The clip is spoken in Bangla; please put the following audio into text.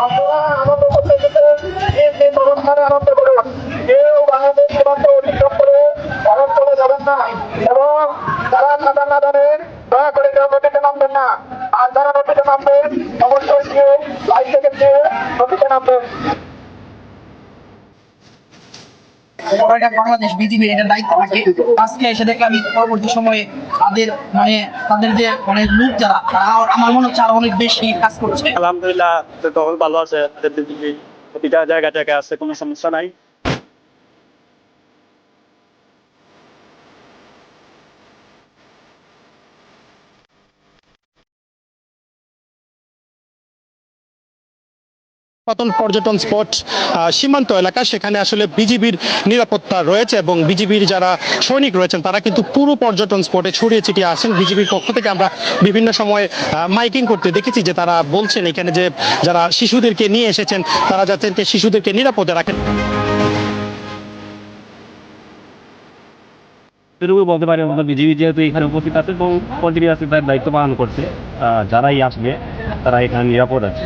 আপনারা আনন্দ করতে যেতে নিজ অবস্থানে আনন্দ করুন। কেউ বাংলাদেশ সীমান্ত অতিক্রম করে ভারত চলে যাবেন না এবং যারা সাঁতার না জানেন দয়া করে কেউ নদীতে নামবেন না। আর যারা নদীতে নামবেন অবশ্যই কেউ লাইফ জ্যাকেট দিয়ে নদীতে নামবেন। বাংলাদেশ বিজিবির এটা দায়িত্ব থাকে। আজকে এসে দেখলাম পরবর্তী সময়ে তাদের তাদের যে লোক যারা তারা আমার মনে হচ্ছে আরো অনেক বেশি কাজ করছে। আলহামদুলিল্লাহ তখন ভালো আছে, প্রতিটা জায়গায় আছে, কোনো সমস্যা নাই। পাতন পর্যটন স্পট সীমান্ত এলাকা, সেখানে আসলে বিজিবির নিরাপত্তা রয়েছে এবং বিজিবির যারা সৈনিক রয়েছেন তারা কিন্তু পুরো পর্যটন স্পটে ছড়িয়ে ছিটিয়ে আসেন। বিজিবির পক্ষ থেকে আমরা বিভিন্ন সময় মাইকিং করতে দেখেছি যে তারা বলছেন এখানে যে যারা শিশুদেরকে নিয়ে এসেছেন তারা যাতে শিশুদেরকে নিরাপদে রাখেন। বলতে পারি আমরা বিজিবি যেহেতু এখানে উপস্থিত আছে এবং কন্টিনিউয়াসলি তার দায়িত্ব পালন করছে, যারাই আসবে তারা এখানে নিরাপদ আছে।